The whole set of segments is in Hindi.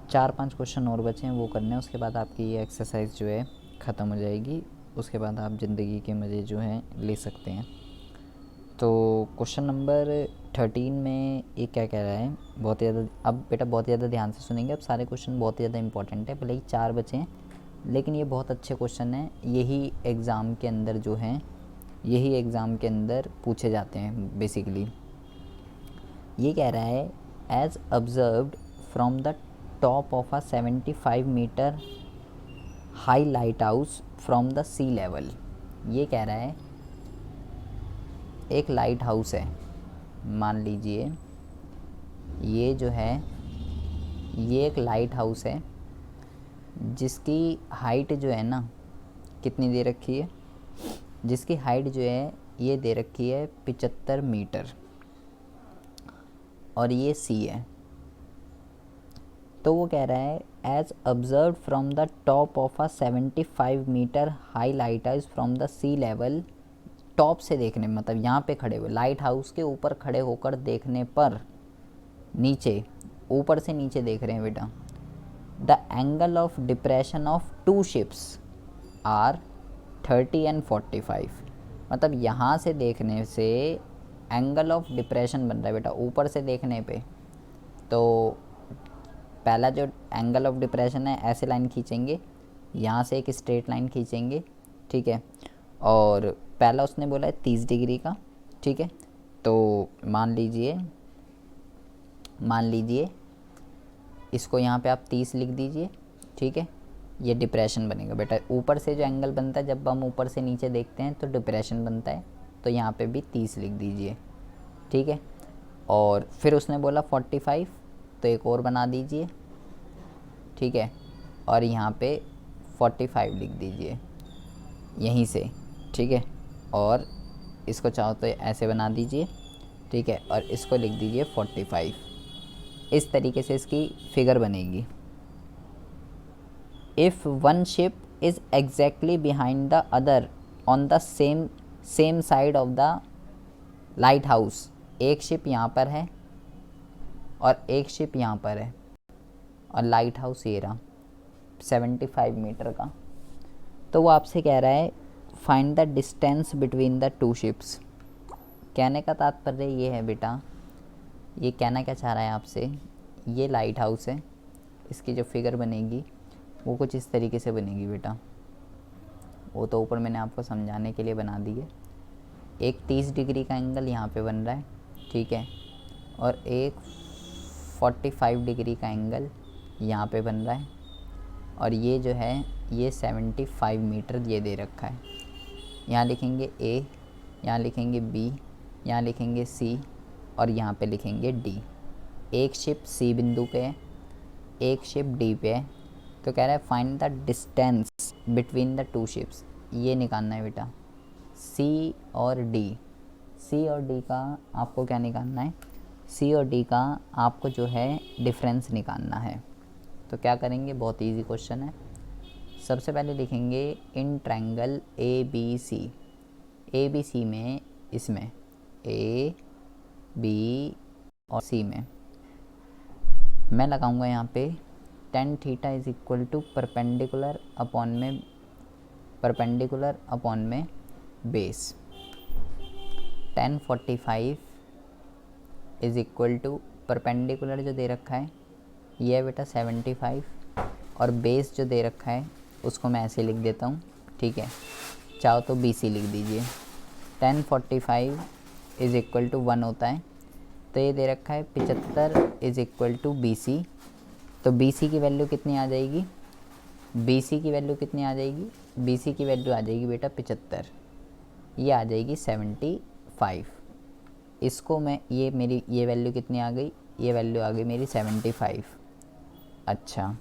4-5 क्वेश्चन और बचे हैं, वो करने हैं, उसके बाद आपकी ये एक्सरसाइज जो है ख़त्म हो जाएगी। उसके बाद आप ज़िंदगी के मज़े जो हैं ले सकते हैं। तो क्वेश्चन नंबर 13 में ये क्या कह रहा है, बहुत ज़्यादा, अब बेटा बहुत ज़्यादा ध्यान से सुनेंगे, अब सारे क्वेश्चन बहुत ज़्यादा इंपॉर्टेंट है, भले ही 4 बचे हैं लेकिन ये बहुत अच्छे क्वेश्चन हैं। यही एग्ज़ाम के अंदर जो हैं, यही एग्ज़ाम के अंदर पूछे जाते हैं बेसिकली। ये कह रहा है as observed from the top of a 75 metre high lighthouse from the sea level. ये कह रहा है एक लाइट हाउस है, मान लीजिए ये जो है ये एक लाइट हाउस है जिसकी हाइट जो है ना कितनी दे रखी है, जिसकी हाइट जो है ये दे रखी है 75 मीटर और ये सी है। तो वो कह रहा है as observe from the top of a 75 metre high lighthouse from the sea level. Top से देखने मतलब यहाँ पे खड़े हुए लाइट हाउस के ऊपर खड़े होकर देखने पर, नीचे ऊपर से नीचे देख रहे हैं बेटा, the angle of depression of two ships are 30 and 45। मतलब यहाँ से देखने से एंगल ऑफ डिप्रेशन बन रहा है बेटा ऊपर से देखने पे। तो पहला जो एंगल ऑफ डिप्रेशन है, ऐसे लाइन खींचेंगे, यहाँ से एक स्ट्रेट लाइन खींचेंगे, ठीक है। और पहला उसने बोला है 30 डिग्री का, ठीक है। तो मान लीजिए इसको यहाँ पे आप 30 लिख दीजिए, ठीक है। ये डिप्रेशन बनेगा बेटा, ऊपर से जो एंगल बनता है जब हम ऊपर से नीचे देखते हैं तो डिप्रेशन बनता है, तो यहाँ पे भी 30 लिख दीजिए, ठीक है। और फिर उसने बोला 45, तो एक और बना दीजिए, ठीक है। और यहाँ पे 45 लिख दीजिए यहीं से, ठीक है। और इसको चाहो तो ऐसे बना दीजिए, ठीक है। और इसको लिख दीजिए 45। इस तरीके से इसकी फिगर बनेगी। If one ship is exactly behind the other on the same side of the light house, एक शिप यहाँ पर है और एक शिप यहाँ पर है और लाइट हाउस ये रहा 75 मीटर का। तो वो आपसे कह रहा है find the distance between the two ships. कहने का तात्पर्य ये है बेटा, ये कहना क्या चाह रहा है आपसे, ये लाइट हाउस है, इसकी जो फिगर बनेगी वो कुछ इस तरीके से बनेगी बेटा। वो तो ऊपर मैंने आपको समझाने के लिए बना दी है। एक 30 डिग्री का एंगल यहाँ पे बन रहा है, ठीक है। और एक 45 डिग्री का एंगल यहाँ पे बन रहा है। और ये जो है ये 75 मीटर ये दे रखा है। यहाँ लिखेंगे ए, यहाँ लिखेंगे बी, यहाँ लिखेंगे सी और यहाँ पे लिखेंगे डी। एक शिप सी बिंदु पे है, एक शिप डी पे है। तो कह रहा है find the distance between the two ships. ये निकालना है बेटा, सी और डी। सी और डी का आपको क्या निकालना है, सी और डी का आपको जो है डिफरेंस निकालना है। तो क्या करेंगे, बहुत इजी क्वेश्चन है। सबसे पहले लिखेंगे in triangle A B C. A B C में, इसमें ए बी और सी में मैं लगाऊंगा यहाँ पे tan theta is equal to perpendicular upon में base. tan 45 is equal to perpendicular जो दे रखा है ये है बेटा 75 और बेस जो दे रखा है उसको मैं ऐसे लिख देता हूँ, ठीक है। चाहो तो BC लिख दीजिए। tan 45 इज इक्वल टू 1 होता है, तो ये दे रखा है 75 इज इक्वल टू BC। तो BC की वैल्यू कितनी आ जाएगी, BC की वैल्यू कितनी आ जाएगी, BC की वैल्यू आ जाएगी बेटा 75, ये आ जाएगी 75। इसको मैं ये मेरी ये वैल्यू कितनी आ गई, ये वैल्यू आ गई मेरी 75। अच्छा,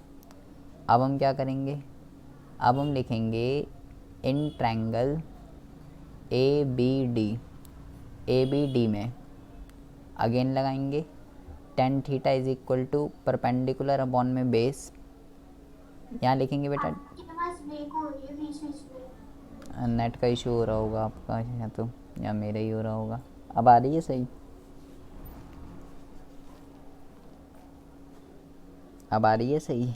अब हम क्या करेंगे, अब हम लिखेंगे इन ट्रायंगल ABD में अगेन लगाएंगे tan theta is equal to perpendicular upon में बेस। यहाँ लिखेंगे बेटा, नेट का इशू हो रहा होगा आपका या तो, या मेरा ही हो रहा होगा। अब आ रही है सही, अब आ रही है सही?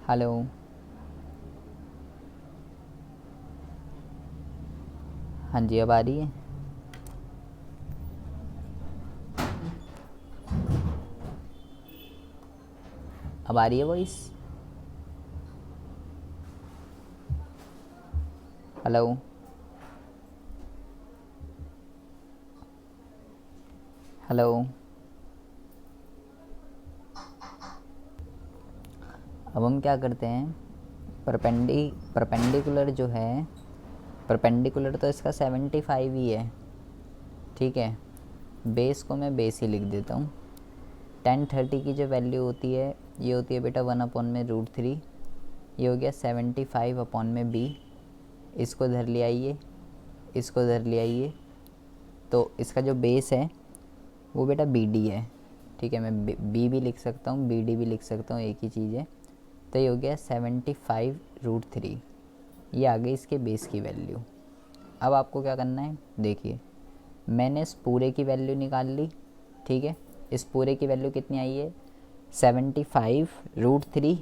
हेलो, हाँ जी अब आ रही है। अब आ रही है वॉइस? Hello, hello. अब हम क्या करते हैं, परपेंडिकुलर जो है, परपेंडिकुलर तो इसका 75 ही है, ठीक है। बेस को मैं बेस ही लिख देता हूँ। 1030 की जो वैल्यू होती है ये होती है बेटा 1/√3। ये हो गया 75/b। इसको धर ले आइए, इसको धर ले आइए, तो इसका जो बेस है वो बेटा BD है, ठीक है। मैं B भी लिख सकता हूँ, BD भी लिख सकता हूँ, एक ही चीज़ है। तो ये हो गया 75√3। ये आ गई इसके बेस की वैल्यू। अब आपको क्या करना है, देखिए मैंने इस पूरे की वैल्यू निकाल ली, ठीक है। इस पूरे की वैल्यू कितनी आई है, 75√3,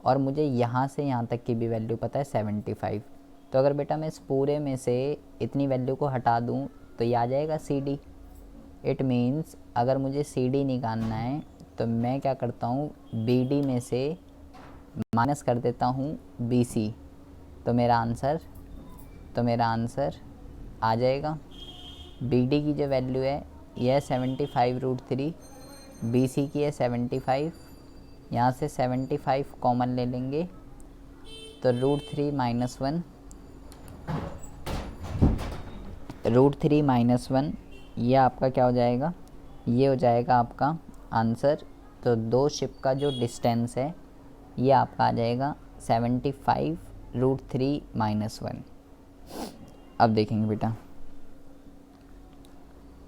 और मुझे यहाँ से यहाँ तक की भी वैल्यू पता है 75। तो अगर बेटा मैं इस पूरे में से इतनी वैल्यू को हटा दूँ तो ये आ जाएगा CD। इट मीन्स अगर मुझे CD निकालना है तो मैं क्या करता हूँ, BD में से माइनस कर देता हूँ BC। तो मेरा आंसर आ जाएगा। BD की जो वैल्यू है यह है 75√3, BC की है 75। यहाँ से 75 कॉमन ले लेंगे तो √3 - 1 ये आपका क्या हो जाएगा, ये हो जाएगा आपका आंसर। तो दो शिप का जो डिस्टेंस है ये आपका आ जाएगा 75√3 - 1। अब देखेंगे बेटा,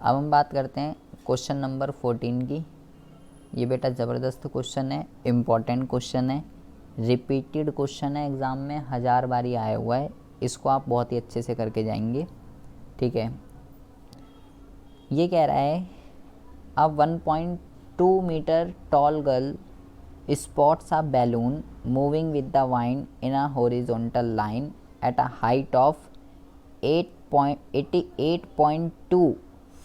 अब हम बात करते हैं क्वेश्चन नंबर 14 की। ये बेटा ज़बरदस्त क्वेश्चन है, इम्पॉर्टेंट क्वेश्चन है, रिपीटेड क्वेश्चन है, एग्ज़ाम में 1000 बारी आया हुआ है। इसको आप बहुत ही अच्छे से करके जाएंगे, ठीक है। ये कह रहा है a 1.2 metre tall girl spots a balloon moving with the wind in a horizontal line at a height of 88.2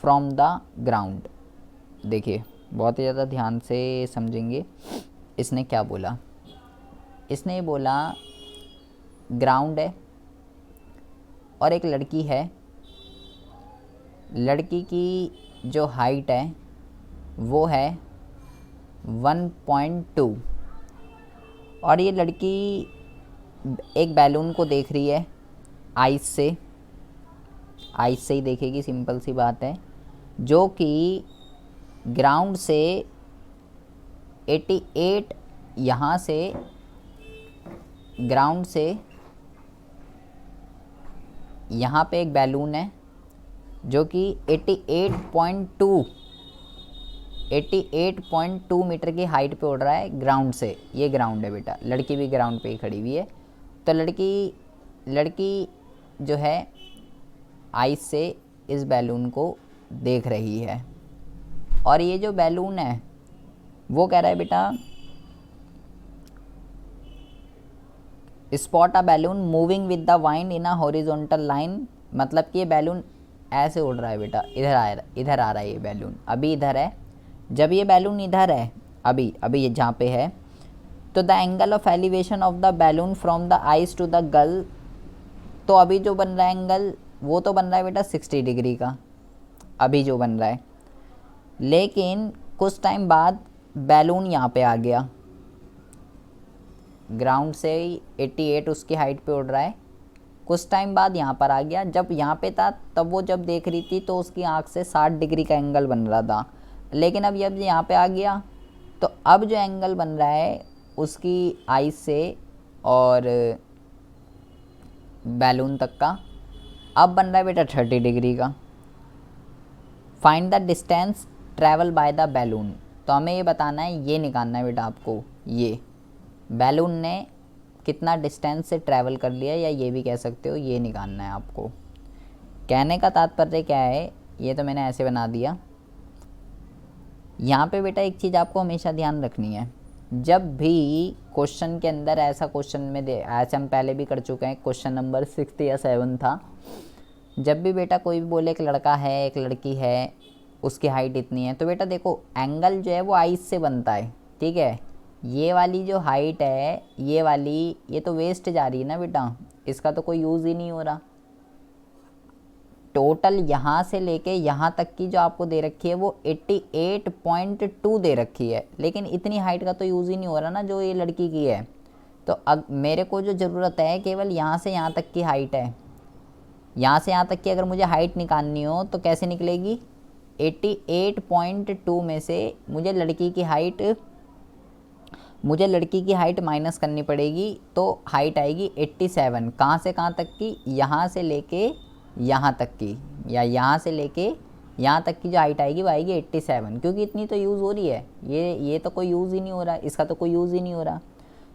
from the ground। देखिए बहुत ही ज़्यादा ध्यान से समझेंगे। इसने क्या बोला, इसने बोला ग्राउंड है और एक लड़की है, लड़की की जो हाइट है वो है 1.2, और ये लड़की एक बैलून को देख रही है आइस से ही देखेगी, सिंपल सी बात है, जो कि ग्राउंड से 88, यहाँ से ग्राउंड से यहाँ पे एक बैलून है जो कि 88.2 मीटर की हाइट पे उड़ रहा है ग्राउंड से। ये ग्राउंड है बेटा, लड़की भी ग्राउंड पे ही खड़ी हुई है। तो लड़की जो है आइस से इस बैलून को देख रही है, और ये जो बैलून है वो कह रहा है बेटा spot a balloon moving with the wind in a horizontal line. मतलब कि ये बैलून ऐसे उड़ रहा है बेटा, इधर आ रहा है ये बैलून, अभी इधर है। जब ये बैलून इधर है, अभी ये जहाँ पे है, तो the angle of elevation of the balloon from the eyes to the girl, तो अभी जो बन रहा है एंगल वो तो बन रहा है बेटा 60 डिग्री का, अभी जो बन रहा है। लेकिन कुछ टाइम बाद बैलून यहाँ पे आ गया, ग्राउंड से 88 उसकी हाइट पे उड़ रहा है, कुछ टाइम बाद यहाँ पर आ गया। जब यहाँ पे था तब वो जब देख रही थी तो उसकी आँख से 60 डिग्री का एंगल बन रहा था, लेकिन अब जब यहाँ पे आ गया तो अब जो एंगल बन रहा है उसकी आइस से और बैलून तक का अब बन रहा है बेटा 30 डिग्री का। Find the distance travel by the balloon. तो हमें ये बताना है, ये निकालना है बेटा आपको, ये बैलून ने कितना डिस्टेंस से ट्रैवल कर लिया, या ये भी कह सकते हो, ये निकालना है आपको। कहने का तात्पर्य क्या है, ये तो मैंने ऐसे बना दिया यहाँ पे बेटा एक चीज़ आपको हमेशा ध्यान रखनी है, जब भी क्वेश्चन के अंदर ऐसा क्वेश्चन में दे, ऐसे हम पहले भी कर चुके हैं, क्वेश्चन नंबर 6 या 7 था, जब भी बेटा कोई भी बोले एक लड़का है एक लड़की है उसकी हाइट इतनी है, तो बेटा देखो एंगल जो है वो आइस से बनता है, ठीक है। ये वाली जो हाइट है ये वाली, ये तो वेस्ट जा रही है ना बेटा, इसका तो कोई यूज़ ही नहीं हो रहा। टोटल यहाँ से लेके यहाँ तक की जो आपको दे रखी है वो 88.2 दे रखी है, लेकिन इतनी हाइट का तो यूज़ ही नहीं हो रहा ना जो ये लड़की की है। तो अब मेरे को जो ज़रूरत है केवल यहाँ से यहाँ तक की हाइट है। यहाँ से यहाँ तक की अगर मुझे हाइट निकालनी हो तो कैसे निकलेगी, 88.2 में से मुझे लड़की की हाइट माइनस करनी पड़ेगी, तो हाइट आएगी 87। कहाँ से कहाँ तक की, यहाँ से लेके यहाँ तक की, या यहाँ से लेके यहाँ तक की जो हाइट आएगी वो आएगी 87, क्योंकि इतनी तो यूज़ हो रही है, ये तो कोई यूज़ ही नहीं हो रहा, इसका तो कोई यूज़ ही नहीं हो रहा।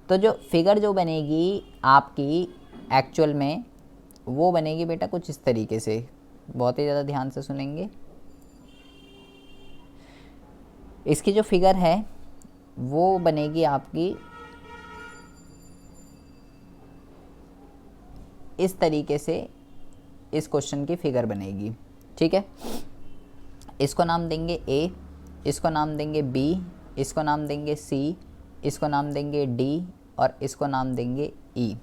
तो जो फिगर जो बनेगी आपकी एक्चुअल में वो बनेगी बेटा कुछ इस तरीके से, बहुत ही ज़्यादा ध्यान से सुनेंगे। इसकी जो फिगर है वो बनेगी आपकी इस तरीके से, इस क्वेश्चन की फिगर बनेगी, ठीक है। इसको नाम देंगे A, इसको नाम देंगे B, इसको नाम देंगे C, इसको नाम देंगे D और इसको नाम देंगे E।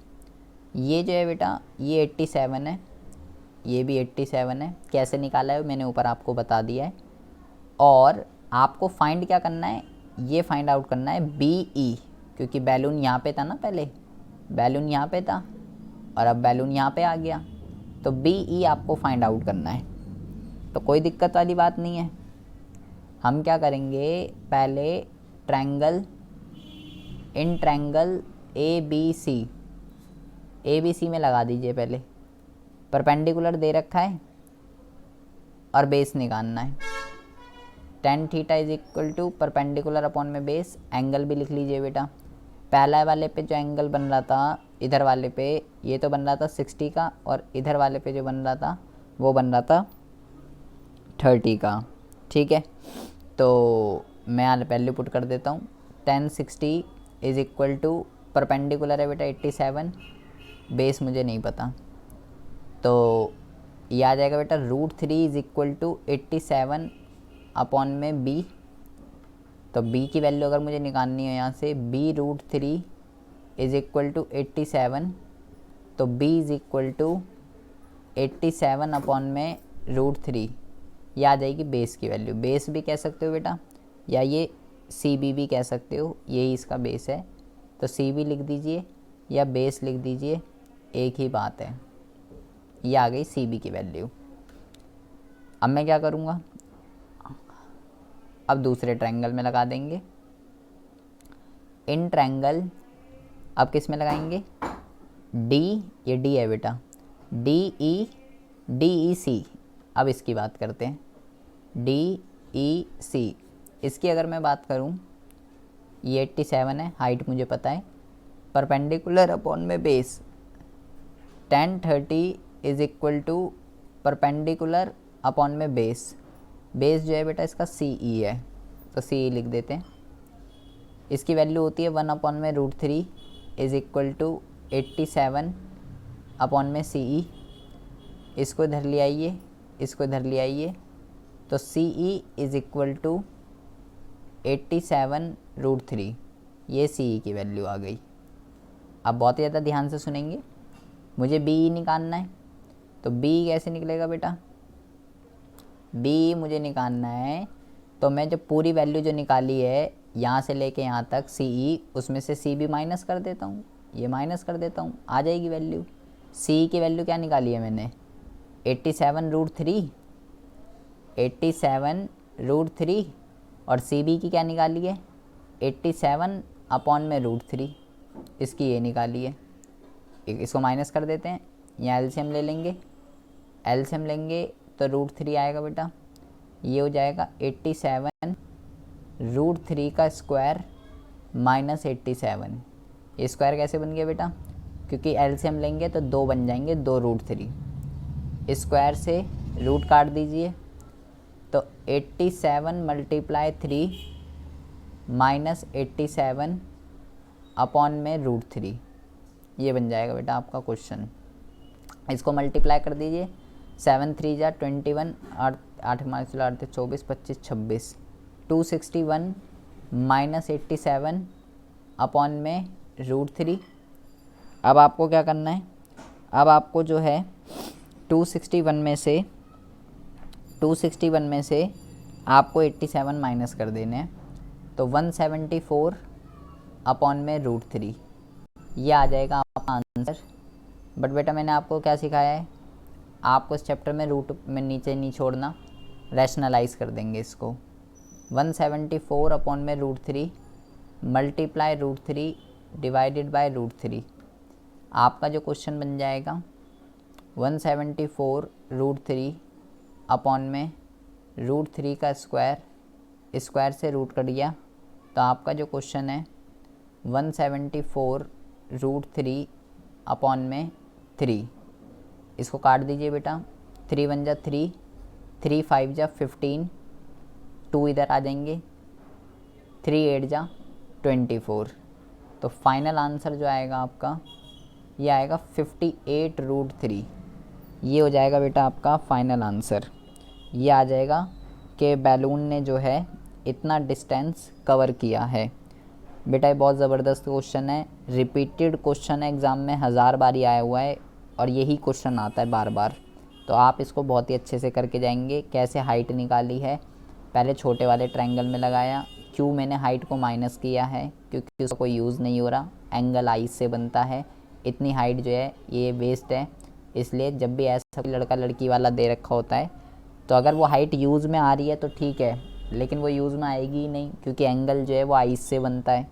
ये जो है बेटा ये 87 है, ये भी 87 है। कैसे निकाला है मैंने ऊपर आपको बता दिया है। और आपको फाइंड क्या करना है, ये फाइंड आउट करना है BE, क्योंकि बैलून यहाँ पे था ना, पहले बैलून यहाँ पे था और अब बैलून यहाँ पे आ गया, तो BE आपको फाइंड आउट करना है। तो कोई दिक्कत वाली बात नहीं है। हम क्या करेंगे, पहले ट्रायंगल, इन ट्रायंगल ABC में लगा दीजिए। पहले परपेंडिकुलर दे रखा है और बेस निकालना है। tan theta is equal to perpendicular upon में बेस, एंगल भी लिख लीजिए बेटा। पहला वाले पे जो एंगल बन रहा था इधर वाले पे, ये तो बन रहा था 60 का, और इधर वाले पे जो बन रहा था वो बन रहा था 30 का, ठीक है। तो मैं यहाँ पहले पुट कर देता हूँ, tan 60 is equal to perpendicular है बेटा 87, बेस मुझे नहीं पता, तो ये आ जाएगा बेटा √3 इज इक्वल टू 87 अपॉन में B। तो B की वैल्यू अगर मुझे निकालनी है यहाँ से, B√3 इज इक्वल टू 87, तो B is equal to 87 upon में √3, ये आ जाएगी बेस की वैल्यू। बेस भी कह सकते हो बेटा, या ये CB भी कह सकते हो, यही इसका बेस है, तो CB लिख दीजिए या बेस लिख दीजिए, एक ही बात है। ये आ गई CB की वैल्यू। अब मैं क्या करूँगा, अब दूसरे ट्रायंगल में लगा देंगे। इन ट्रायंगल अब किस में लगाएंगे, D, ये D है बेटा, DEC। अब इसकी बात करते हैं, DEC। इसकी अगर मैं बात करूं, ये 87 है, हाइट मुझे पता है, परपेंडिकुलर अपॉन में base, tan 30 is equal to perpendicular upon में बेस। बेस जो है बेटा इसका CE है, तो CE लिख देते हैं। इसकी वैल्यू होती है 1 अपॉन में √3 इज इक्वल टू 87 अपॉन में CE। इसको इधर ले आइए, इसको इधर ले आइए, तो CE इज इक्वल टू 87 √3, ये CE की वैल्यू आ गई। अब बहुत ही ज़्यादा ध्यान से सुनेंगे, मुझे BE निकालना है, तो BE कैसे निकलेगा बेटा, BE मुझे निकालना है, तो मैं जो पूरी वैल्यू जो निकाली है यहाँ से लेके यहाँ तक CE, उसमें से CB माइनस कर देता हूँ, ये माइनस कर देता हूँ, आ जाएगी वैल्यू। CE की वैल्यू क्या निकाली है मैंने, 87 √3, और CB की क्या निकाली है, 87 अपॉन में √3, इसकी ये निकाली है। इसको माइनस कर देते हैं, यहाँ एलसीएम ले लेंगे, एलसीएम लेंगे तो √3 आएगा बेटा, ये हो जाएगा 87 √3 का स्क्वायर माइनस 87। ये स्क्वायर कैसे बन गया बेटा, क्योंकि एलसीएम लेंगे तो 2 बन जाएंगे, 2 √3, स्क्वायर से रूट काट दीजिए, तो 87 मल्टीप्लाई 3 माइनस 87 अपॉन में √3, ये बन जाएगा बेटा आपका क्वेश्चन। इसको मल्टीप्लाई कर दीजिए, 7 3 जा 21, 8 मार्च 24 25 26, 261 माइनस 87 अपॉन में √3। अब आपको क्या करना है, अब आपको जो है 261 में से आपको 87 माइनस कर देने हैं, तो 174 अपॉन में √3, ये आ जाएगा आपका आंसर। बट बेटा मैंने आपको क्या सिखाया है, आपको इस चैप्टर में रूट में नीचे नहीं छोड़ना, रैशनलाइज कर देंगे इसको। 174 अपॉन में √3 मल्टीप्लाई √3 डिवाइडेड बाय √3, आपका जो क्वेश्चन बन जाएगा 174 √3 अपॉन में √3 का स्क्वायर से रूट कट गया, तो आपका जो क्वेश्चन है 174 √3 अपॉन में 3, इसको काट दीजिए बेटा, 3 1 जा 3, 3 5 जा 15, 2 इधर आ जाएंगे, 3 8 जा 24, तो फाइनल आंसर जो आएगा आपका ये आएगा 58 √3, ये हो जाएगा बेटा आपका फाइनल आंसर। ये आ जाएगा कि बैलून ने जो है इतना डिस्टेंस कवर किया है। बेटा ये बहुत ज़बरदस्त क्वेश्चन है, रिपीटेड क्वेश्चन है, एग्ज़ाम में 1000 बार ही आया हुआ है और यही क्वेश्चन आता है बार बार, तो आप इसको बहुत ही अच्छे से करके जाएंगे। कैसे हाइट निकाली है, पहले छोटे वाले ट्रायंगल में लगाया, क्यों मैंने हाइट को माइनस किया है, क्योंकि उसका कोई यूज़ नहीं हो रहा, एंगल आई से बनता है, इतनी हाइट जो है ये वेस्ट है। इसलिए जब भी ऐसा लड़का लड़की वाला दे रखा होता है, तो अगर वो हाइट यूज़ में आ रही है तो ठीक है, लेकिन वो यूज़ में आएगी ही नहीं, क्योंकि एंगल जो है वो आइस से बनता है,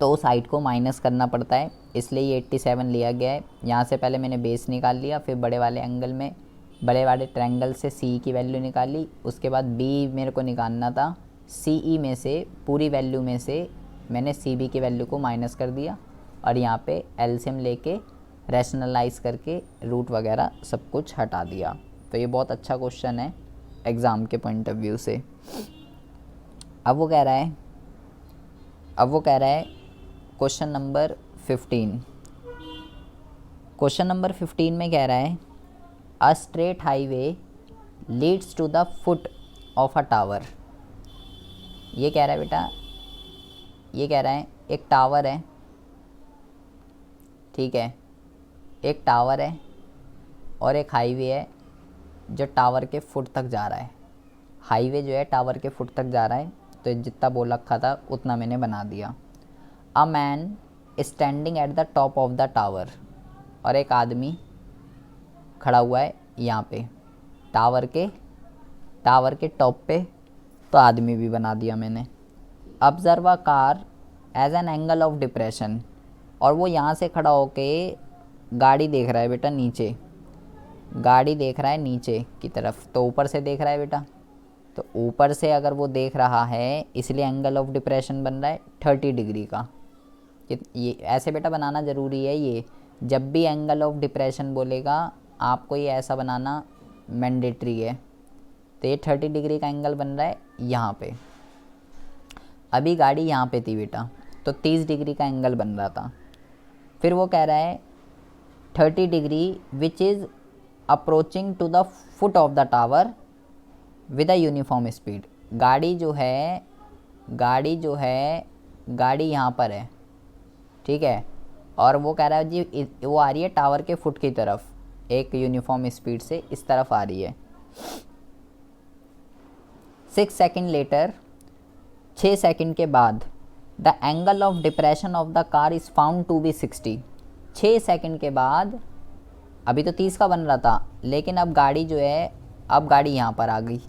तो उस हाइट को माइनस करना पड़ता है। इसलिए ये 87 लिया गया है। यहाँ से पहले मैंने बेस निकाल लिया, फिर बड़े वाले एंगल में बड़े वाले ट्रायंगल से सी की वैल्यू निकाली, उसके बाद बी मेरे को निकालना था, सी में से पूरी वैल्यू में से मैंने सी बी की वैल्यू को माइनस कर दिया और यहाँ पे एलसीएम लेके रैशनलाइज करके रूट वगैरह सब कुछ हटा दिया। तो ये बहुत अच्छा क्वेश्चन है एग्ज़ाम के पॉइंट ऑफ व्यू से। अब वो कह रहा है क्वेश्चन नंबर 15, क्वेश्चन नंबर 15 में कह रहा है a straight highway leads to the foot of a tower. ये कह रहा है बेटा, ये कह रहा है एक टावर है, ठीक है, एक टावर है और एक हाईवे है जो टावर के फुट तक जा रहा है। हाईवे जो है टावर के फुट तक जा रहा है, तो जितना बोल रखा था उतना मैंने बना दिया। A man standing at the top of the tower, और एक आदमी खड़ा हुआ है यहाँ पे टावर के टॉप पे, तो आदमी भी बना दिया मैंने। Observe a car as an angle of depression, और वो यहाँ से खड़ा होके गाड़ी देख रहा है बेटा नीचे, गाड़ी देख रहा है नीचे की तरफ, तो ऊपर से देख रहा है बेटा, तो ऊपर से अगर वो देख रहा है इसलिए एंगल ऑफ डिप्रेशन बन रहा है 30 डिग्री का। ये ऐसे बेटा बनाना ज़रूरी है, ये जब भी एंगल ऑफ डिप्रेशन बोलेगा आपको ये ऐसा बनाना मैंडेटरी है। तो ये 30 डिग्री का एंगल बन रहा है यहाँ पे। अभी गाड़ी यहाँ पे थी बेटा, तो 30 डिग्री का एंगल बन रहा था। फिर वो कह रहा है 30 degree which is approaching to the foot of the tower with a uniform speed. गाड़ी यहाँ पर है, ठीक है, और वो कह रहा है जी वो आ रही है टावर के फुट की तरफ, एक यूनिफॉर्म स्पीड से इस तरफ आ रही है। 6 सेकेंड लेटर, 6 सेकेंड के बाद the angle of depression of the car is found to be 60। 6 second के बाद, अभी तो 30 का बन रहा था, लेकिन अब गाड़ी जो है, अब गाड़ी यहाँ पर आ गई।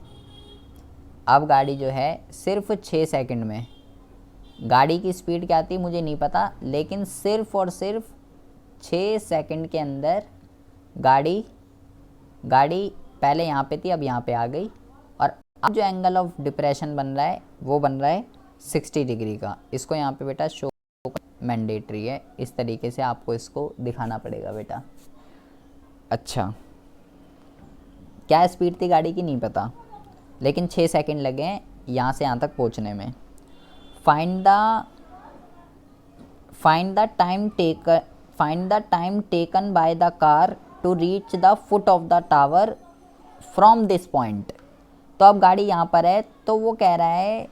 अब गाड़ी जो है सिर्फ 6 सेकंड में, गाड़ी की स्पीड क्या थी मुझे नहीं पता, लेकिन सिर्फ और सिर्फ 6 सेकंड के अंदर गाड़ी पहले यहाँ पे थी, अब यहाँ पे आ गई, और अब जो एंगल ऑफ डिप्रेशन बन रहा है वो बन रहा है 60 डिग्री का। इसको यहाँ पे बेटा शो मैंडेटरी है, इस तरीके से आपको इसको दिखाना पड़ेगा बेटा। अच्छा, क्या स्पीड थी गाड़ी की नहीं पता, लेकिन 6 सेकंड लगे यहाँ से यहाँ तक पहुँचने में। Find the time taken by the car to reach the foot of the tower from this point. तो अब गाड़ी यहाँ पर है, तो वो कह रहा है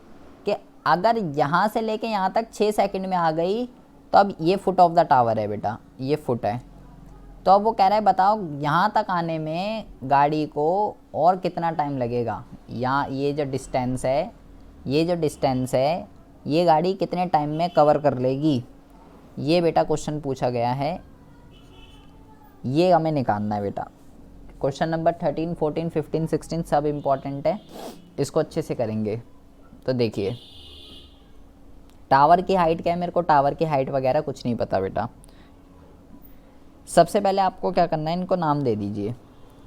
कि अगर यहाँ से लेके यहाँ तक 6 सेकंड में आ गई तो अब ये फुट ऑफ द टावर है बेटा, ये फुट है। तो अब वो कह रहा है बताओ यहाँ तक आने में गाड़ी को और कितना टाइम लगेगा। यहाँ ये जो डिस्टेंस है ये गाड़ी कितने टाइम में कवर कर लेगी, ये बेटा क्वेश्चन पूछा गया है, ये हमें निकालना है बेटा। क्वेश्चन नंबर 13, 14, 15, 16 सब इम्पॉर्टेंट है, इसको अच्छे से करेंगे। तो देखिए टावर की हाइट क्या है, मेरे को टावर की हाइट वगैरह कुछ नहीं पता बेटा। सबसे पहले आपको क्या करना है, इनको नाम दे दीजिए।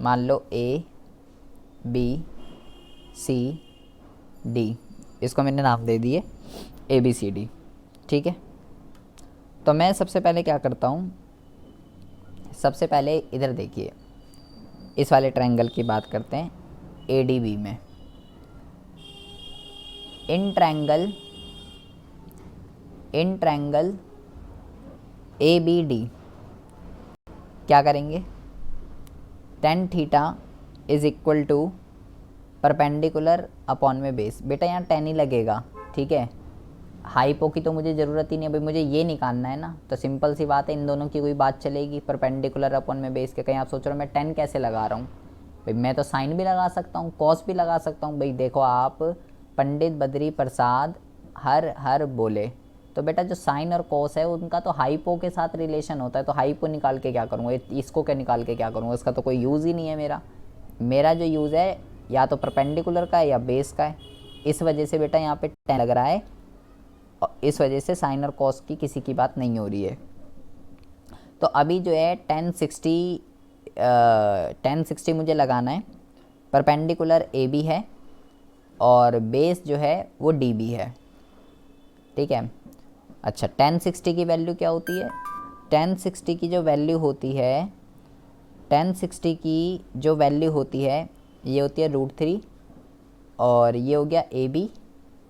मान लो A B C D, इसको मैंने नाम दे दिए ABCD, ठीक है। तो मैं सबसे पहले क्या करता हूँ, सबसे पहले इधर देखिए, इस वाले ट्रायंगल की बात करते हैं ADB में। इन ट्रायंगल ABD क्या करेंगे, tan theta is equal to perpendicular upon में बेस। बेटा यहाँ tan ही लगेगा, ठीक है। हाइपो की तो मुझे ज़रूरत ही नहीं है भाई, मुझे ये निकालना है ना। तो सिंपल सी बात है, इन दोनों की कोई बात चलेगी, परपेंडिकुलर अपॉन में बेस के। कहीं आप सोच रहे हो मैं tan कैसे लगा रहा हूँ भाई, मैं तो साइन भी लगा सकता हूँ, कॉस भी लगा सकता हूँ भाई। देखो आप पंडित बद्री प्रसाद हर बोले, तो बेटा जो साइन और कॉस है उनका तो हाइपो के साथ रिलेशन होता है। तो हाइपो निकाल के क्या करूँगा, इसको क्या निकाल के क्या करूँगा, इसका तो कोई यूज़ ही नहीं है। मेरा जो यूज़ है या तो परपेंडिकुलर का है या बेस का है। इस वजह से बेटा यहाँ पे tan लग रहा है, और इस वजह से साइन और कॉस की किसी की बात नहीं हो रही है। तो अभी जो है tan 60 मुझे लगाना है। परपेंडिकुलर AB है और बेस जो है वो DB है, ठीक है। अच्छा tan 60 की वैल्यू क्या होती है, tan 60 की जो वैल्यू होती है, tan 60 की जो वैल्यू होती है ये होती है √3, और ये हो गया AB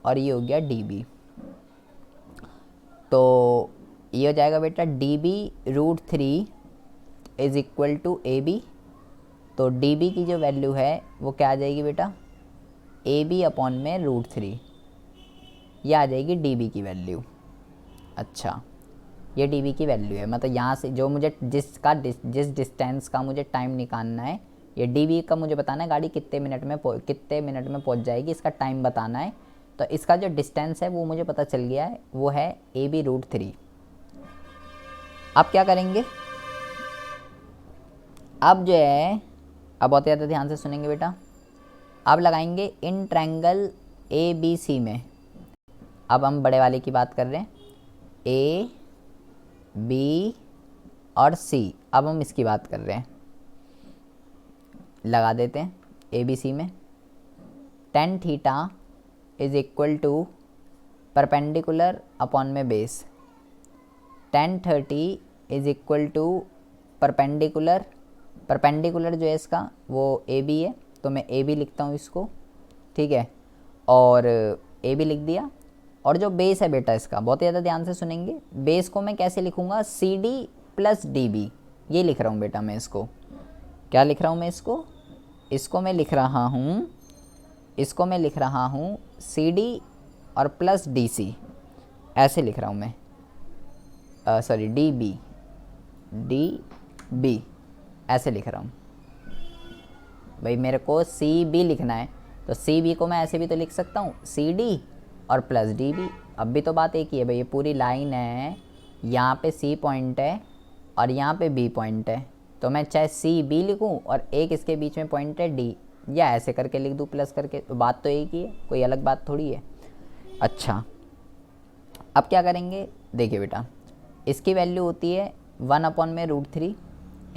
और ये हो गया DB। तो ये हो जाएगा बेटा DB √3 is equal to AB। तो DB की जो वैल्यू है वो क्या आ जाएगी बेटा, AB अपॉन में √3, ये आ जाएगी DB की वैल्यू। अच्छा ये DB की वैल्यू है, मतलब यहाँ से जो मुझे जिस डिस्टेंस का मुझे टाइम निकालना है, ये DB का मुझे बताना है गाड़ी कितने मिनट में पहुँच जाएगी, इसका टाइम बताना है। तो इसका जो डिस्टेंस है वो मुझे पता चल गया है, वो है AB √3। अब क्या करेंगे, अब जो है, अब बहुत ज़्यादा ध्यान से सुनेंगे बेटा। अब लगाएंगे इन ट्रायंगल ABC में। अब हम बड़े वाले की बात कर रहे हैं, A B और C। अब हम इसकी बात कर रहे हैं, लगा देते हैं ABC में। tan theta is equal to perpendicular upon में base. tan 30 is equal to perpendicular जो है इसका वो AB है, तो मैं AB लिखता हूँ इसको, ठीक है। और AB लिख दिया। और जो बेस है बेटा इसका, बहुत ज़्यादा ध्यान से सुनेंगे, बेस को मैं कैसे लिखूँगा, CD प्लस DB, ये लिख रहा हूँ बेटा मैं इसको। क्या लिख रहा हूँ मैं इसको मैं लिख रहा हूँ CD और प्लस DC, ऐसे लिख रहा हूँ मैं, सॉरी DB ऐसे लिख रहा हूँ भाई। मेरे को CB लिखना है, तो CB को मैं ऐसे भी तो लिख सकता हूँ, CD और प्लस DB। अब भी तो बात एक ही है भाई, ये पूरी लाइन है, यहाँ पे C पॉइंट है और यहाँ पे B पॉइंट है, तो मैं चाहे CB लिखूँ और एक इसके बीच में पॉइंट है D, या ऐसे करके लिख दूँ प्लस करके, तो बात तो एक ही है, कोई अलग बात थोड़ी है। अच्छा अब क्या करेंगे, देखिए बेटा इसकी वैल्यू होती है 1 अपॉन में √3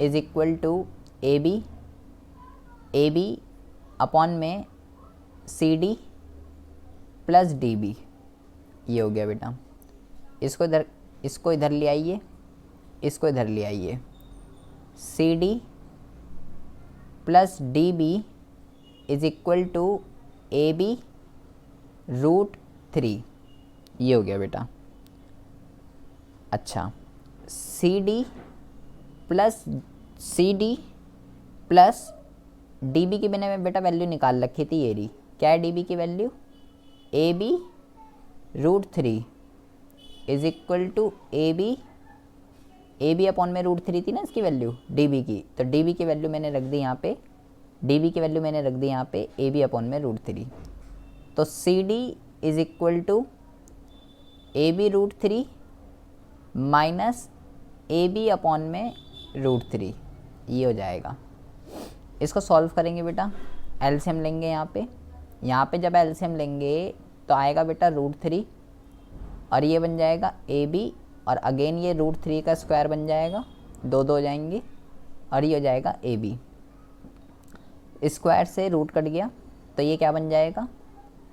is equal to AB upon में CD प्लस DB। ये हो गया बेटा, इसको इधर ले आइए, इसको इधर ले आइए। CD plus DB is equal to A B √3, ये हो गया बेटा। अच्छा, C D plus D B की मैंने बेटा वैल्यू निकाल रखी थी, ये रही। क्या है डी बी की value? A B √3 is equal to A B upon में √3 थी ना इसकी वैल्यू डी बी की, तो डी बी की वैल्यू मैंने रख दी यहाँ पे, डी बी की वैल्यू मैंने रख दी यहाँ पे ए बी अपॉन में √3। तो C D is equal to A B √3 minus A B upon में √3, ये हो जाएगा। इसको सॉल्व करेंगे बेटा, एलसीएम लेंगे यहाँ पे जब एलसीएम लेंगे तो आएगा बेटा √3 और ये बन जाएगा ए बी, और अगेन ये √3 का स्क्वायर बन जाएगा, दो हो जाएंगे और ये हो जाएगा ए बी। स्क्वायर से रूट कट गया तो ये क्या बन जाएगा?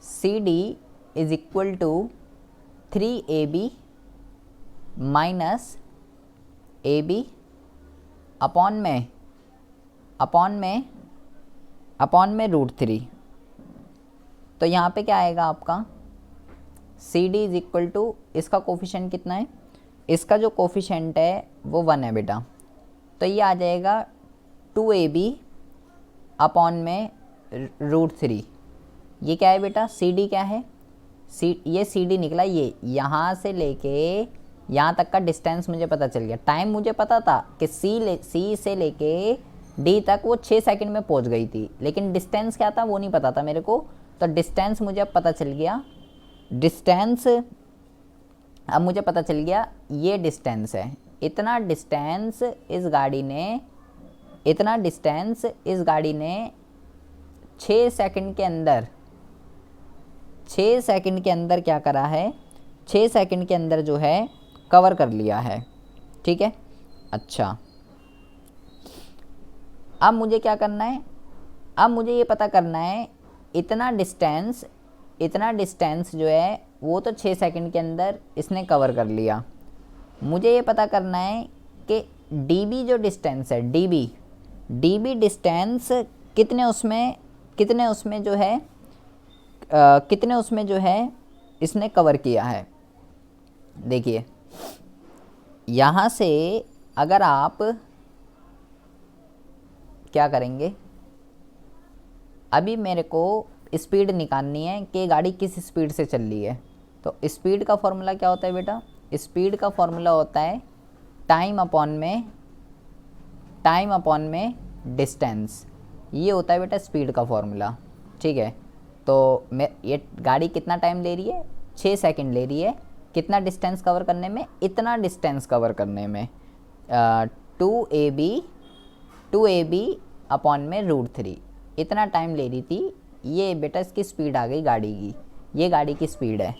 C D is equal to 3ab minus A B upon में √3। तो यहाँ पे क्या आएगा आपका? C D is equal to, इसका कोफिशिएंट कितना है? इसका जो कोफिशिएंट है वो 1 है बेटा, तो ये आ जाएगा 2ab अपॉन में √3। ये क्या है बेटा? सी डी क्या है? ये सी डी निकला, ये यहाँ से लेके यहाँ तक का डिस्टेंस मुझे पता चल गया। टाइम मुझे पता था कि सी से लेके डी तक वो 6 सेकंड में पहुँच गई थी, लेकिन डिस्टेंस क्या था वो नहीं पता था मेरे को। तो डिस्टेंस मुझे अब पता चल गया, अब मुझे पता चल गया ये डिस्टेंस है। इतना डिस्टेंस इस गाड़ी ने 6 सेकंड के अंदर क्या करा है? 6 सेकंड के अंदर जो है कवर कर लिया है, ठीक है। अच्छा, अब मुझे क्या करना है? अब मुझे ये पता करना है इतना डिस्टेंस जो है वो तो 6 सेकंड के अंदर इसने कवर कर लिया। मुझे ये पता करना है कि dB जो डिस्टेंस है, dB डिस्टेंस कितने उसमें जो है इसने कवर किया है। देखिए यहाँ से अगर आप क्या करेंगे, अभी मेरे को स्पीड निकालनी है कि गाड़ी किस स्पीड से चल रही है। तो स्पीड का फॉर्मूला क्या होता है बेटा? स्पीड का फॉर्मूला होता है टाइम अपॉन में डिस्टेंस, ये होता है बेटा स्पीड का फॉर्मूला, ठीक है। तो ये गाड़ी कितना टाइम ले रही है? 6 सेकंड ले रही है। कितना डिस्टेंस कवर करने में? इतना डिस्टेंस कवर करने में 2ab अपॉन में √3, इतना टाइम ले रही थी। ये बेटा इसकी स्पीड आ गई गाड़ी की, ये गाड़ी की स्पीड है।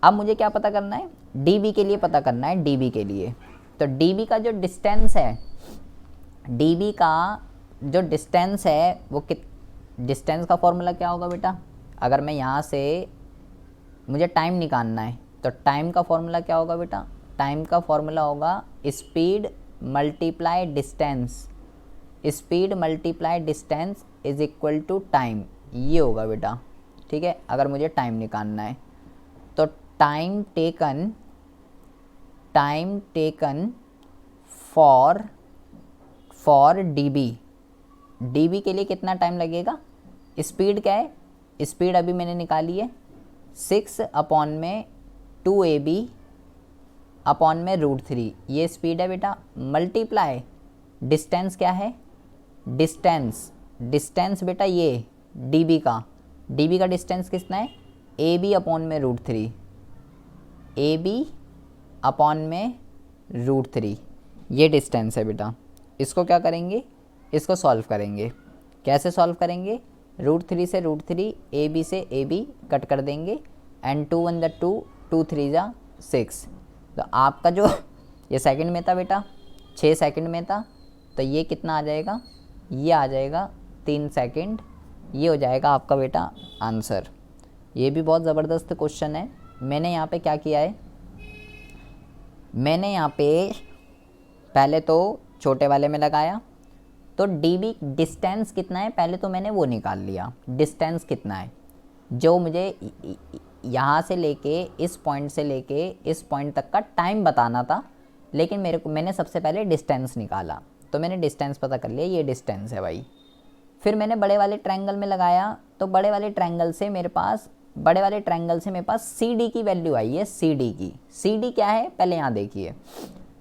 अब मुझे क्या पता करना है? dB के लिए पता करना है, dB के लिए। तो dB का जो डिस्टेंस है, dB का जो डिस्टेंस है वो डिस्टेंस का फॉर्मूला क्या होगा बेटा? अगर मैं यहाँ से मुझे टाइम निकालना है तो टाइम का फॉर्मूला क्या होगा बेटा? टाइम का फॉर्मूला होगा speed multiply distance is equal to time, ये होगा बेटा, ठीक है। अगर मुझे टाइम निकालना है तो टाइम टेकन फॉर dB के लिए कितना टाइम लगेगा? स्पीड क्या है? स्पीड अभी मैंने निकाली है 6 अपॉन में 2ab अपॉन में √3, ये स्पीड है बेटा। मल्टीप्लाई डिस्टेंस क्या है? डिस्टेंस बेटा ये dB का डिस्टेंस कितना है? ab अपॉन में √3, ab अपॉन में √3, ये डिस्टेंस है बेटा। इसको क्या करेंगे? इसको सॉल्व करेंगे। कैसे सॉल्व करेंगे? √3 से √3, ab से ab कट कर देंगे, एंड 2 1 2, 2 3 6। तो आपका जो ये सेकंड में था बेटा, 6 सेकंड में था, तो ये कितना आ जाएगा? ये आ जाएगा 3 सेकंड। ये हो जाएगा आपका बेटा आंसर। ये भी बहुत ज़बरदस्त क्वेश्चन है। मैंने यहाँ पे क्या किया है? मैंने यहाँ पे पहले तो छोटे वाले में लगाया, तो db डिस्टेंस कितना है पहले तो मैंने वो निकाल लिया, डिस्टेंस कितना है जो मुझे यहाँ से लेके इस पॉइंट से लेके इस पॉइंट तक का टाइम बताना था, लेकिन मैंने सबसे पहले डिस्टेंस निकाला, तो मैंने डिस्टेंस पता कर लिया, ये डिस्टेंस है भाई। फिर मैंने बड़े वाले ट्रायंगल में लगाया, तो बड़े वाले ट्रायंगल से मेरे पास सी डी की वैल्यू आई है, सी डी क्या है पहले यहाँ देखिए,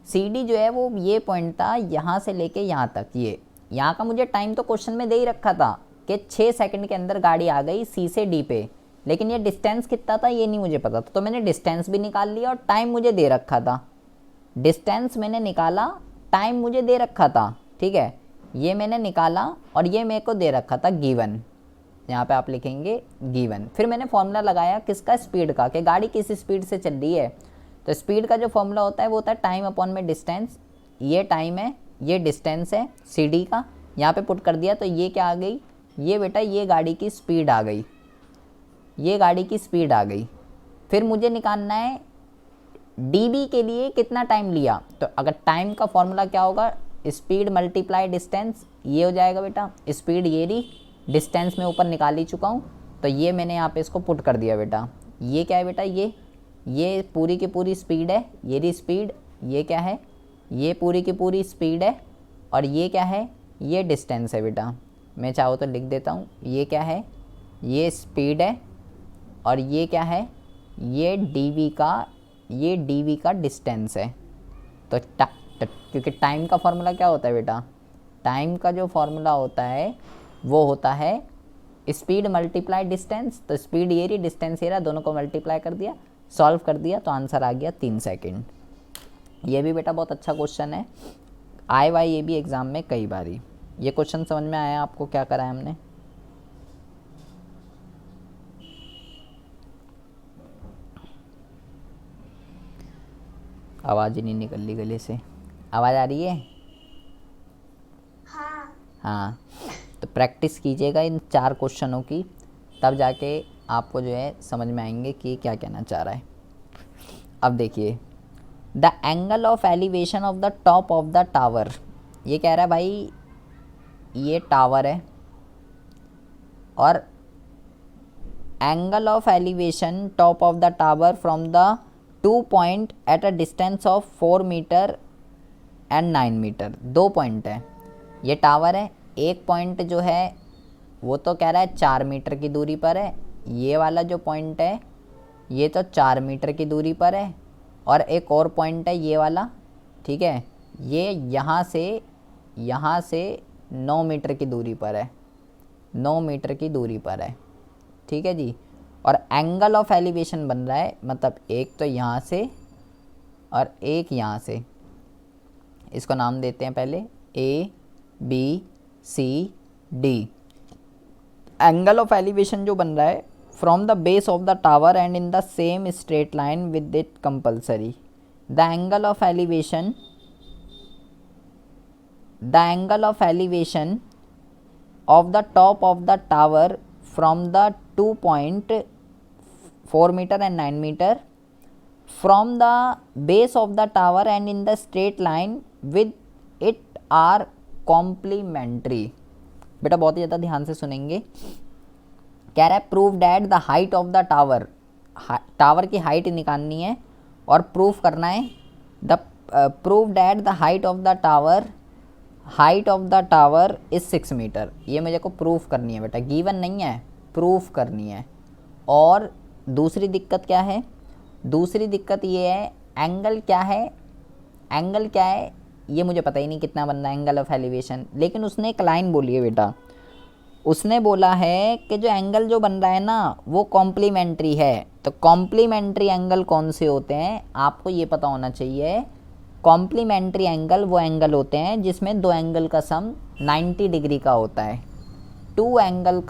सी डी जो है वो ये पॉइंट था यहाँ से लेके यहाँ तक, ये यहाँ का मुझे टाइम तो क्वेश्चन में दे ही रखा था कि 6 सेकंड के अंदर गाड़ी आ गई सी से डी पे, लेकिन ये डिस्टेंस कितना था ये नहीं मुझे पता था, तो मैंने डिस्टेंस भी निकाल लिया और टाइम मुझे दे रखा था, डिस्टेंस मैंने निकाला, टाइम मुझे दे रखा था, ठीक है, ये मैंने निकाला और ये मेरे को दे रखा था गिवन, यहाँ पे आप लिखेंगे गिवन। फिर मैंने फॉर्मूला लगाया किसका, स्पीड का, कि गाड़ी किस स्पीड से चल रही है, तो स्पीड का जो फॉर्मूला होता है वो होता है टाइम अपॉन में डिस्टेंस, ये टाइम है ये डिस्टेंस है सी डी का, यहाँ पे पुट कर दिया तो ये क्या आ गई, ये बेटा ये गाड़ी की स्पीड आ गई, ये गाड़ी की स्पीड आ गई। फिर मुझे निकालना है dB के लिए कितना टाइम लिया, तो अगर टाइम का फॉर्मूला क्या होगा, स्पीड मल्टीप्लाई डिस्टेंस, ये हो जाएगा बेटा, स्पीड ये रही, डिस्टेंस में ऊपर निकाल ही चुका हूँ, तो ये मैंने यहाँ पे इसको पुट कर दिया बेटा, ये क्या है बेटा, ये पूरी की पूरी स्पीड है, ये रही स्पीड, ये क्या है, ये पूरी की पूरी स्पीड है, और ये क्या है, ये डिस्टेंस है बेटा, मैं चाहो तो लिख देता हूँ, ये क्या है, ये स्पीड है, और ये क्या है, ये dv का डिस्टेंस है। तो क्योंकि टाइम का फॉर्मूला क्या होता है बेटा, टाइम का जो फॉर्मूला होता है वो होता है स्पीड मल्टीप्लाई डिस्टेंस, तो स्पीड ये रही डिस्टेंस ये रहा, दोनों को मल्टीप्लाई कर दिया, सॉल्व कर दिया, तो आंसर आ गया 3 सेकंड। ये भी बेटा बहुत अच्छा क्वेश्चन है, आए हुआ ये भी एग्ज़ाम में कई बारी। ये क्वेश्चन समझ में आया आपको, क्या करा है हमने? आवाज़ ही नहीं निकल रही गले से, आवाज़ आ रही है? हाँ, तो प्रैक्टिस कीजिएगा इन 4 क्वेश्चनों की, तब जाके आपको जो है समझ में आएंगे कि क्या कहना चाह रहा है। अब देखिए, the angle of elevation of the top of the tower, ये कह रहा है भाई ये टावर है और angle of elevation top of the tower from the 2 point at a distance of 4 metre and 9 metre, 2 point है, ये टावर है, एक पॉइंट जो है वो तो कह रहा है 4 मीटर की दूरी पर है, ये वाला जो पॉइंट है ये तो 4 मीटर की दूरी पर है, और एक और पॉइंट है ये वाला, ठीक है, ये यहाँ से 9 मीटर की दूरी पर है, 9 मीटर की दूरी पर है, ठीक है जी। और एंगल ऑफ एलिवेशन बन रहा है, मतलब एक तो यहाँ से और एक यहाँ से, इसको नाम देते हैं पहले A B C D। Angle of elevation जो बन रहा है from the base of the tower and in the same straight line with it compulsory, the angle of elevation of the top of the tower from the 2 point 4 meter and 9 meter from the base of the tower and in the straight line with it are complementary। बेटा बहुत ही ज़्यादा ध्यान से सुनेंगे, कह रहा है prove that the height of the tower, tower की हाइट निकालनी है और प्रूफ करना है, the prove that the height of the tower is 6 metre, ये मुझे को प्रूफ करनी है बेटा, गिवन नहीं है, प्रूफ करनी है। और दूसरी दिक्कत क्या है, दूसरी दिक्कत ये है एंगल क्या है, एंगल क्या है ये मुझे पता ही नहीं कितना बनना है एंगल ऑफ एलिवेशन, लेकिन उसने एक लाइन बोली है बेटा, उसने बोला है कि जो एंगल जो बन रहा है ना वो कॉम्प्लीमेंट्री है। तो कॉम्प्लीमेंट्री एंगल कौन से होते हैं आपको ये पता होना चाहिए। कॉम्प्लीमेंट्री एंगल वो एंगल होते हैं जिसमें दो एंगल का सम 90 डिग्री का होता है। टू एंगल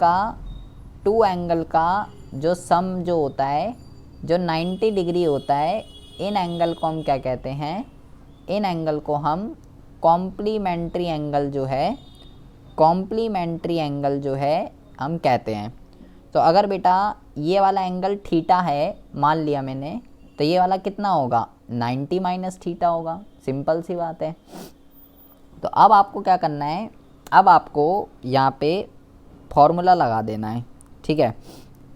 का जो सम जो होता है जो 90 डिग्री होता है, इन एंगल को हम क्या कहते हैं, इन एंगल को हम कॉम्प्लीमेंट्री एंगल जो है हम कहते हैं। तो अगर बेटा ये वाला एंगल थीटा है मान लिया मैंने, तो ये वाला कितना होगा 90 माइनस थीटा होगा, सिंपल सी बात है। तो अब आपको क्या करना है, अब आपको यहाँ पे फॉर्मूला लगा देना है, ठीक है,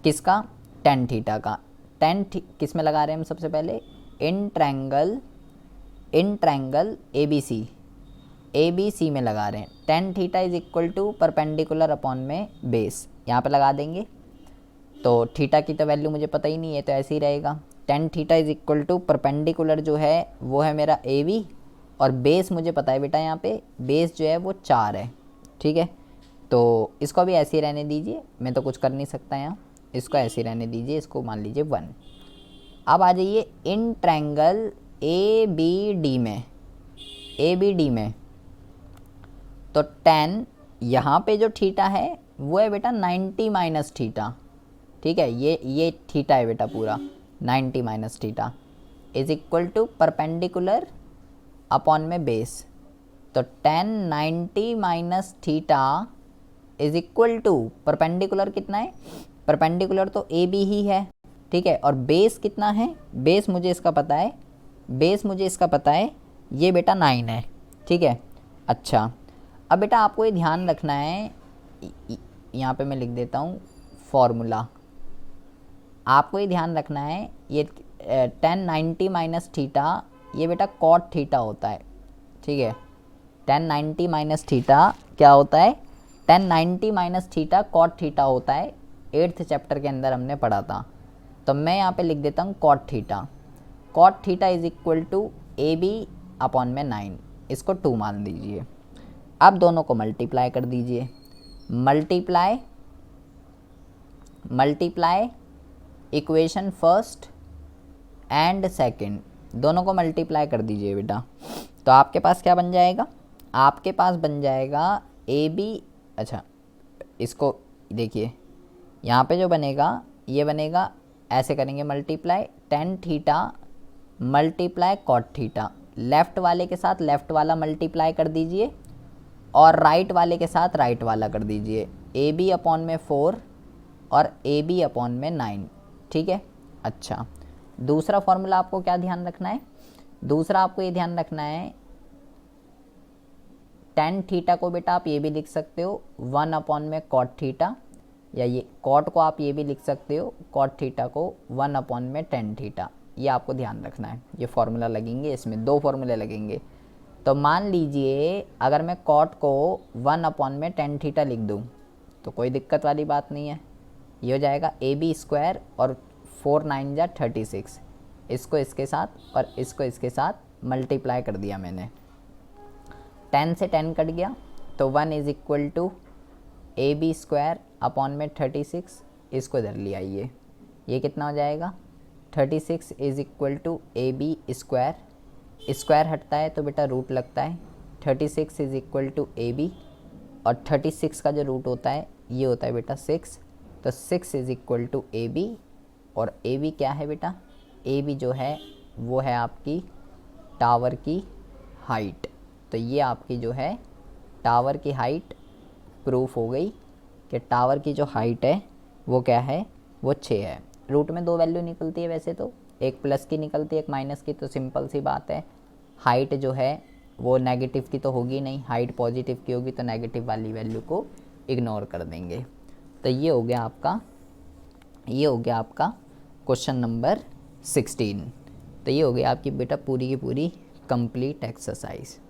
किसका, टेन थीटा का। किस में लगा रहे हैं हम सबसे पहले, इन ट्रैंगल ए बी सी में लगा रहे हैं। Tan theta is equal to perpendicular upon में बेस, यहाँ पे लगा देंगे। तो थीटा की तो वैल्यू मुझे पता ही नहीं है, तो ऐसे ही रहेगा। Tan theta is equal to perpendicular जो है वो है मेरा ए बी, और बेस मुझे पता है बेटा, यहाँ पे बेस जो है वो 4 है, ठीक है। तो इसको भी ऐसे ही रहने दीजिए, मैं तो कुछ कर नहीं सकता यहाँ, इसको ऐसे ही रहने दीजिए, इसको मान लीजिए 1। अब आ जाइए in triangle A B D में, तो 10 यहाँ पे जो थीटा है वो है बेटा 90 माइनस थीटा, ठीक है, ये थीटा है बेटा पूरा 90 minus theta is equal to perpendicular upon में बेस। तो 10 90 minus theta is equal to perpendicular कितना है, परपेंडिकुलर तो ए बी ही है, ठीक है, और बेस कितना है, बेस मुझे इसका पता है, ये बेटा 9 है, ठीक है। अच्छा, अब बेटा आपको ये ध्यान रखना है, यहाँ पे मैं लिख देता हूँ फॉर्मूला, आपको ये ध्यान रखना है, ये 10 90 माइनस थीटा ये बेटा कॉट थीटा होता है, ठीक है। 10 90 माइनस थीटा क्या होता है, 10 90 माइनस थीटा कॉट थीटा होता है, 8th चैप्टर के अंदर हमने पढ़ा था। तो मैं यहाँ पे लिख देता हूँ cot theta is equal to A B upon में 9, इसको 2 मान दीजिए। अब दोनों को मल्टीप्लाई कर दीजिए, multiply equation first and second, दोनों को मल्टीप्लाई कर दीजिए बेटा। तो आपके पास क्या बन जाएगा, आपके पास बन जाएगा ए बी, अच्छा इसको देखिए, यहाँ पे जो बनेगा ये बनेगा, ऐसे करेंगे multiply 10 theta multiply cot theta, left वाले के साथ लेफ़्ट वाला मल्टीप्लाई कर दीजिए और राइट वाले के साथ राइट वाला कर दीजिए, ए बी अपॉन में 4 और ए बी अपॉन में 9, ठीक है। अच्छा, दूसरा फॉर्मूला आपको क्या ध्यान रखना है, दूसरा आपको ये ध्यान रखना है, 10 थीटा को बेटा आप ये भी लिख सकते हो 1 अपॉन में कॉट थीटा, या ये कॉट को आप ये भी लिख सकते हो कॉट थीटा को 1 अपॉन में 10 थीटा, ये आपको ध्यान रखना है। ये फार्मूला लगेंगे, इसमें 2 फार्मूले लगेंगे। तो मान लीजिए अगर मैं कॉट को 1 अपॉन में 10 थीटा लिख दूँ तो कोई दिक्कत वाली बात नहीं है, ये हो जाएगा ए बी स्क्वायर और 4 9 जा 36, इसको इसके साथ और इसको इसके साथ मल्टीप्लाई कर दिया मैंने, 10 से 10 कट गया, तो 1 is equal to A B square upon में 36, इसको इधर ले आइए, ये कितना हो जाएगा 36 is equal to A B square, square हटता है तो बेटा रूट लगता है, 36 is equal to A B, और 36 का जो रूट होता है ये होता है बेटा 6, तो 6 is equal to A B, और ए बी क्या है बेटा, ए बी जो है वो है आपकी टावर की हाइट। तो ये आपकी जो है टावर की हाइट प्रूफ हो गई कि टावर की जो हाइट है वो क्या है, वो 6 है। रूट में 2 वैल्यू निकलती है वैसे तो, एक प्लस की निकलती है एक माइनस की, तो सिंपल सी बात है, हाइट जो है वो नेगेटिव की तो होगी नहीं, हाइट पॉजिटिव की होगी, तो नेगेटिव वाली वैल्यू को इग्नोर कर देंगे। तो ये हो गया आपका क्वेश्चन नंबर 16। तो ये हो गया आपकी बेटा पूरी की पूरी कंप्लीट एक्सरसाइज।